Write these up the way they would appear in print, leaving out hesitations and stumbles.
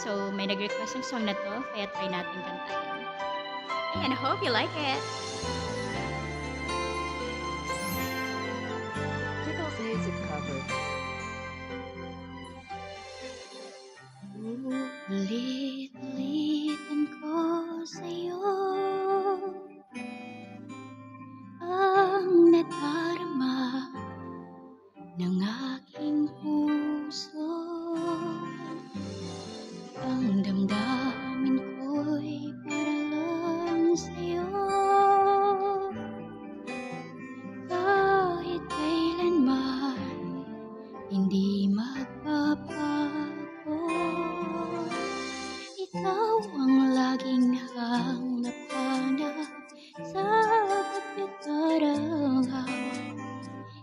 So, may nag-request ng song na 'to, kaya try natin kantahin. Ayan, I hope you like it. Tickles music cover. Ulit-ulitin ko sa'yo ang nadarama ng aking puso. Ang damdamin ko'y para lang sa'yo. Kahit kailanman hindi magbabago. Ikaw ang laging hanap-hanap sa bawat araw.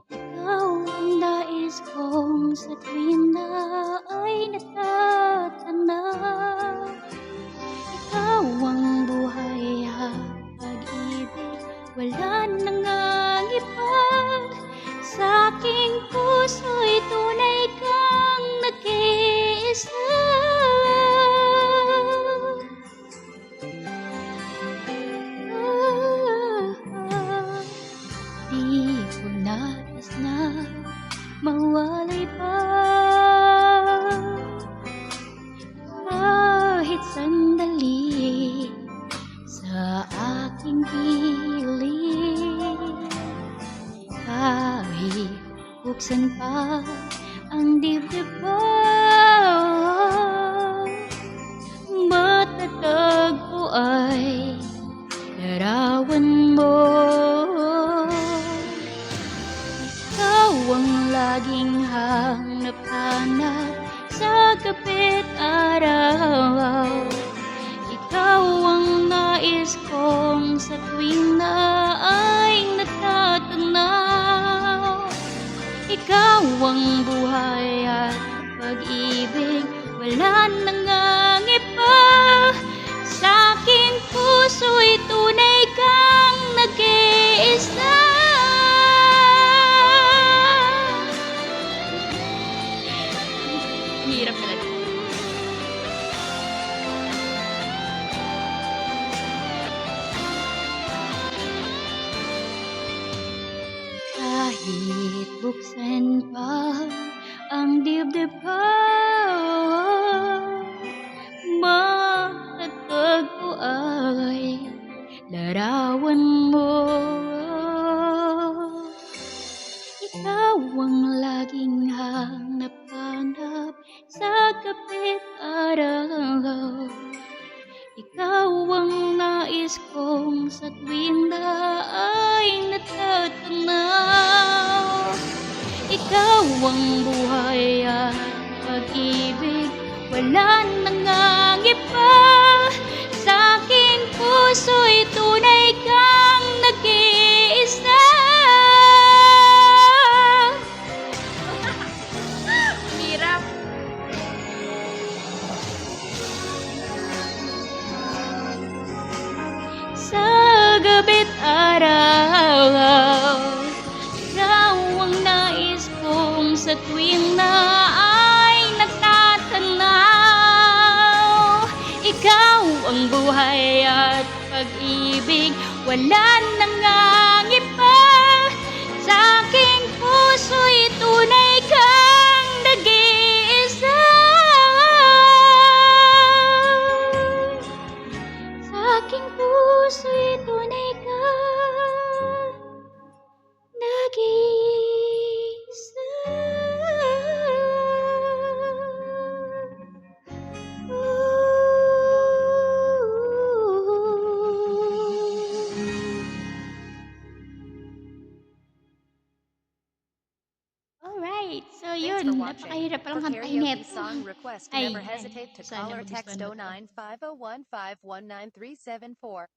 Ikaw ang nais kong sa tuwing na ay natatanaw. Ikaw ang buhay at pag-ibig, wala nang ang iba. Sa aking puso'y tunay kang nag-iisa. Di ko nais na mawalay pa kahit sandali sa aking piling. Kahit buksan pa ang dibdib ko, matatag ko ay larawan mo. Ikaw ang laging hanap-hanap sa gabi't araw. Ikaw ang nais kong sa tuwing na ay natatanaw. Ikaw ang buhay at pag-ibig, wala nang ang iba. Sa aking puso'y tunay kang nag-iisa. Hirap talaga. Kahit buksan pa ang dibdib ko, matatag ko ay larawan mo. Ikaw ang laging hanap-hanap sa gabi't araw. Ikaw ang nais kong sa tuwing na ay natatanaw. Ikaw ang buhay at pag-ibig, wala nang ang iba. Sa aking puso'y tunay kang nag-iisa. Hirap. Sa gabi't araw, ikaw ang nais kong sa tuwing na ay nagtatanaw. Ikaw ang buhay at pag-ibig, wala nang ang iba. Sa aking puso'y tunay kang nag-iisa. Sa aking puso'y tunay kang nag-iisa. Alright, so Thanks yun, for watching. napakahirap palang For kantahin karaoke nito. song request, Ay, never hesitate to sana call or text magustuhan mo 'to. 09 501 519 374.